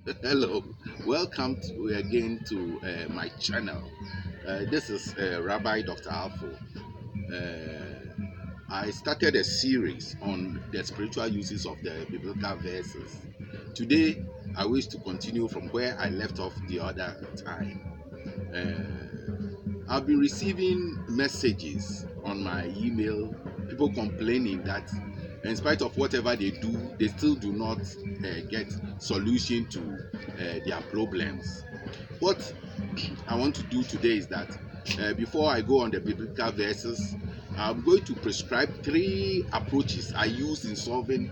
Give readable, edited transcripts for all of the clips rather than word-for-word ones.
Hello, welcome again to my channel. This is Rabbi Dr. Alfo. Uh, I started a series on the spiritual uses of the biblical verses. Today, I wish to continue from where I left off the other time. I've been receiving messages on my email, people complaining that in spite of whatever they do, they still do not get solution to their problems. What I want to do today is that before I go on the biblical verses, I'm going to prescribe three approaches I use in solving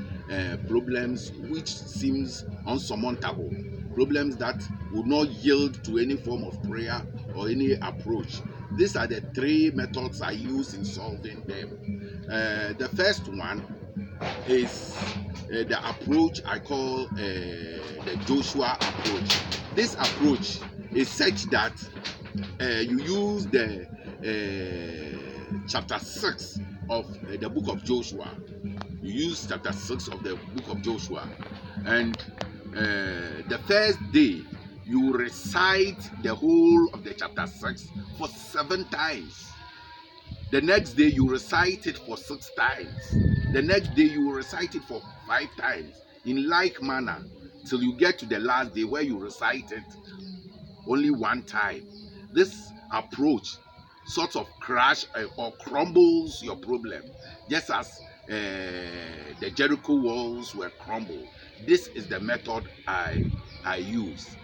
problems which seems unsurmountable, problems that would not yield to any form of prayer or any approach. These are the three methods I use in solving them. The first one is the approach I call the Joshua approach. This approach is such that you use the chapter 6 of the book of Joshua. You use chapter 6 of the book of Joshua, and the first day you recite the whole of the chapter 6 for 7 times. The next day you recite it for 6 times. The next day you will recite it for 5 times. In like manner, till you get to the last day where you recite it only one time. This approach sort of crash or crumbles your problem, just as the Jericho walls were crumbled. This is the method I use.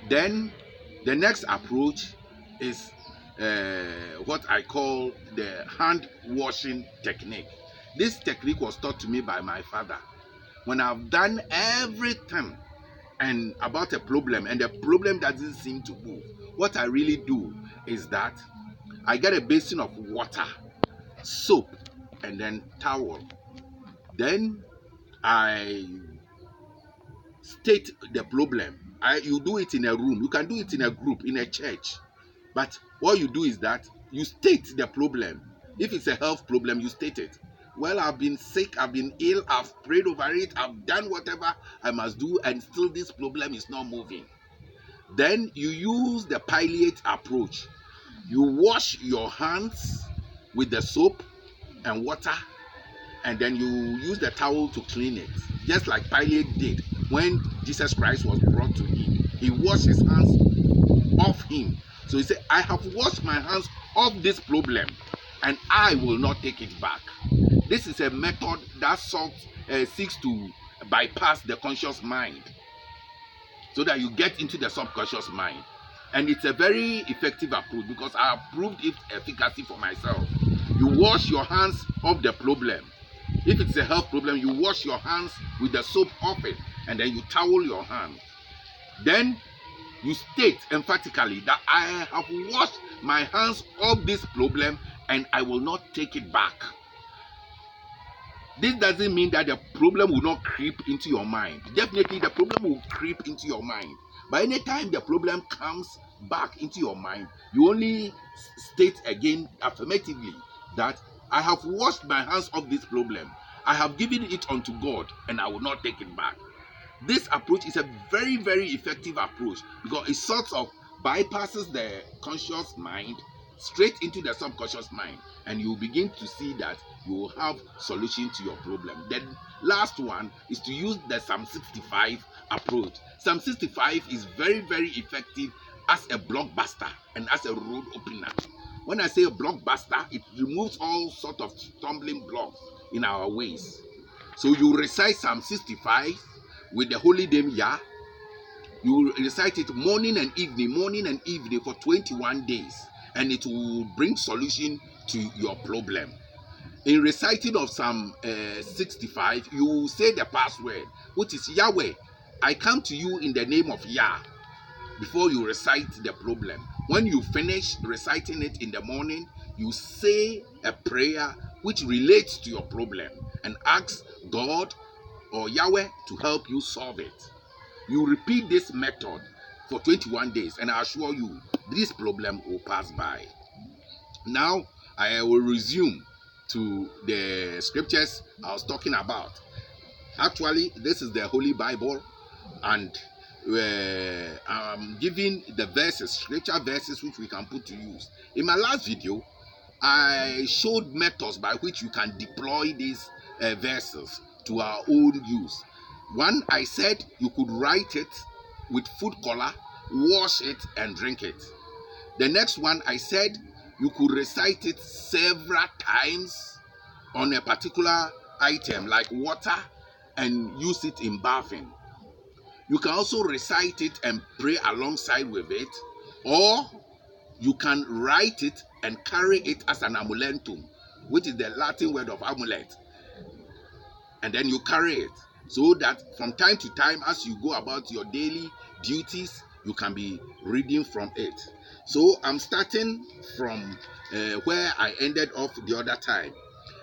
Then the next approach is what I call the hand washing technique. This technique was taught to me by my father. When I've done everything and about a problem and the problem doesn't seem to move, what I really do is that I get a basin of water, soap, and then towel. Then I state the problem. You do it in a room. You can do it in a group, in a church. But what you do is that you state the problem. If it's a health problem, you state it. Well, I've been sick, I've been ill, I've prayed over it, I've done whatever I must do, and still this problem is not moving. Then you use the palliate approach. You wash your hands with the soap and water, and then you use the towel to clean it, just like Pilate did when Jesus Christ was brought to him. He washed his hands off him. So he said, I have washed my hands off this problem and I will not take it back. This is a method that seeks to bypass the conscious mind so that you get into the subconscious mind. And it's a very effective approach because I have proved its efficacy for myself. You wash your hands off the problem. If it's a health problem, you wash your hands with the soap off it and then you towel your hands. Then you state emphatically that I have washed my hands of this problem and I will not take it back. This doesn't mean that the problem will not creep into your mind. Definitely, the problem will creep into your mind. But anytime the problem comes back into your mind, you only state again affirmatively that I have washed my hands of this problem. I have given it unto God and I will not take it back. This approach is a very, very effective approach because it sort of bypasses the conscious mind straight into the subconscious mind, and you begin to see that you will have solution to your problem. The last one is to use the Psalm 65 approach. Psalm 65 is very, very effective as a blockbuster and as a road opener. When I say a blockbuster, it removes all sort of stumbling blocks in our ways. So you recite Psalm 65 with the holy name Yah. You recite it morning and evening for 21 days, and it will bring solution to your problem. In reciting of Psalm 65, you will say the password, which is Yahweh. I come to you in the name of Yah before you recite the problem. When you finish reciting it in the morning, you say a prayer which relates to your problem and ask God or Yahweh to help you solve it. You repeat this method for 21 days, and I assure you, this problem will pass by. Now, I will resume to the scriptures I was talking about. Actually, this is the Holy Bible, and giving the verses, scripture verses which we can put to use. In my last video, I showed methods by which you can deploy these verses to our own use. One, I said you could write it with food color, wash it, and drink it. The next one, I said you could recite it several times on a particular item like water and use it in bathing. You can also recite it and pray alongside with it, or you can write it and carry it as an amuletum, which is the Latin word of amulet, and then you carry it so that from time to time as you go about your daily duties, you can be reading from it. So I'm starting from where I ended off the other time.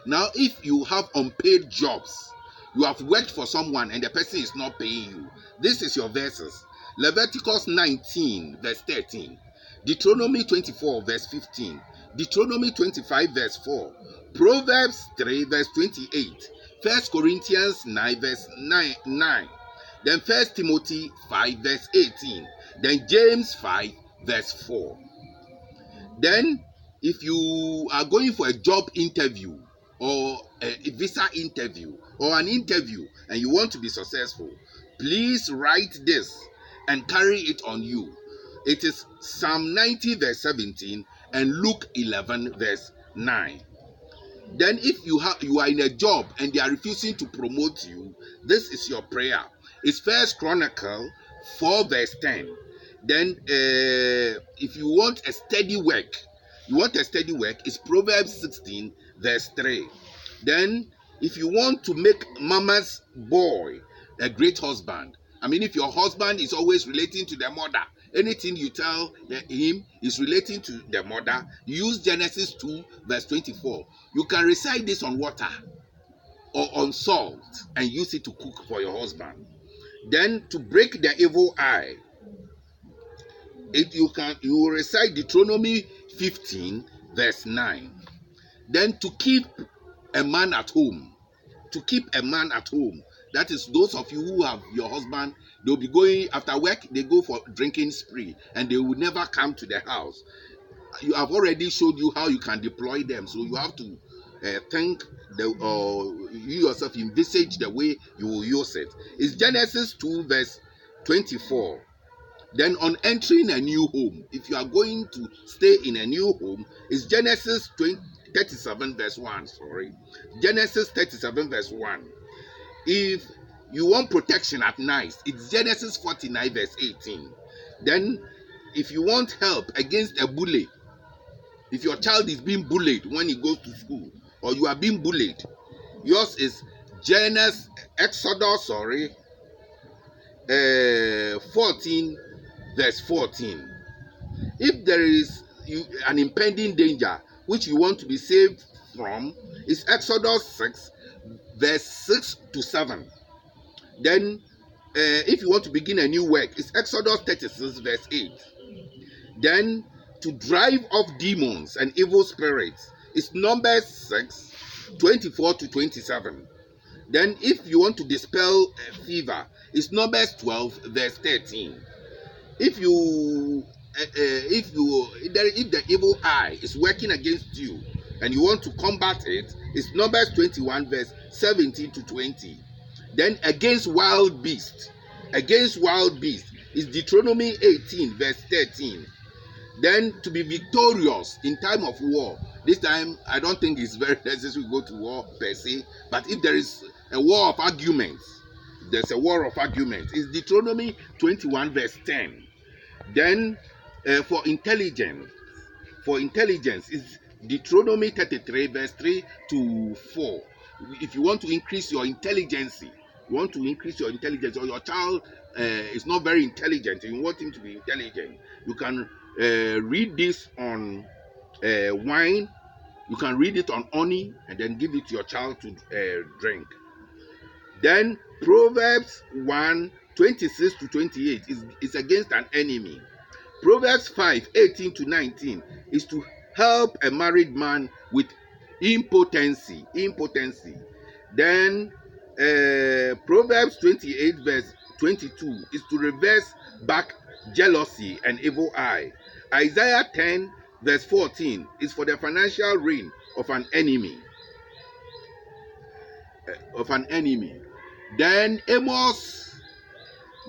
Now, if you have unpaid jobs, you have worked for someone and the person is not paying you, this is your verses. Leviticus 19 verse 13, Deuteronomy 24 verse 15, Deuteronomy 25 verse 4, Proverbs 3 verse 28, 1 Corinthians 9 verse 9, then 1 Timothy 5 verse 18, then James 5 verse 4. Then if you are going for a job interview or a visa interview or an interview and you want to be successful, please write this and carry it on you. It is Psalm 90 verse 17 and Luke 11 verse 9. Then if you are in a job and they are refusing to promote you, this is your prayer. It's First Chronicle 4 verse 10. Then if you want a steady work, it's Proverbs 16 verse 3. Then if you want to make mama's boy a great husband, I mean, if your husband is always relating to the mother, anything you tell him is relating to the mother, use Genesis 2 verse 24. You can recite this on water or on salt and use it to cook for your husband. Then to break the evil eye, you will recite Deuteronomy 15 verse 9. Then to keep a man at home, that is those of you who have your husband, they'll be going after work, they go for drinking spree and they will never come to the house. You have already showed you how you can deploy them, so you have to think you yourself envisage the way you will use it. It's Genesis 2 verse 24. Then on entering a new home, if you are going to stay in a new home, it's Genesis 37 verse 1. Genesis 37 verse 1. If you want protection at night, it's Genesis 49 verse 18. Then if you want help against a bully, if your child is being bullied when he goes to school, or you are being bullied, yours is Exodus 14 verse 14. If there is an impending danger which you want to be saved from, it's Exodus 6 verse 6 to 7. Then if you want to begin a new work, it's Exodus 36 verse 8. Then to drive off demons and evil spirits, it's Numbers 6 24 to 27. Then if you want to dispel fever, it's Numbers 12 verse 13. If the evil eye is working against you and you want to combat it, it's Numbers 21 verse 17 to 20. Then against wild beasts is Deuteronomy 18 verse 13. Then to be victorious in time of war, this time I don't think it's very necessary to go to war per se, but if there is a war of arguments, it's Deuteronomy 21 verse 10. Then for intelligence is Deuteronomy 33 verse 3 to 4. If you want to increase your intelligence, or your child is not very intelligent and you want him to be intelligent, you can read this on wine, you can read it on honey, and then give it to your child to drink. Then Proverbs 1 26 to 28 is against an enemy. Proverbs 5 18 to 19 is to help a married man with impotency. Then Proverbs 28 verse 22 is to reverse back jealousy and evil eye. Isaiah 10 verse 14 is for the financial reign of an enemy. Then Amos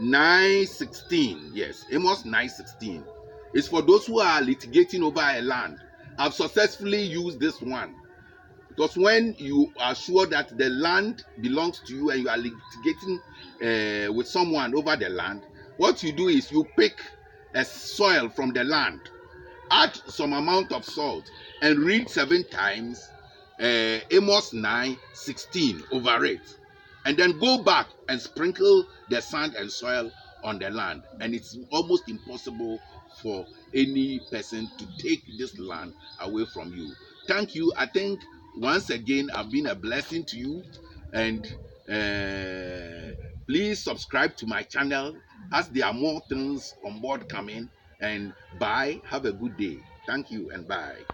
9:16, yes, Amos 9:16 is for those who are litigating over a land. I've successfully used this one, because when you are sure that the land belongs to you and you are litigating with someone over the land, what you do is you pick a soil from the land, add some amount of salt, and read 7 times Amos 9:16 over it, and then go back and sprinkle the sand and soil on the land, and it's almost impossible for any person to take this land away from you. Thank you. I think once again I've been a blessing to you, and please subscribe to my channel, as there are more things on board coming. And bye. Have a good day. Thank you and bye.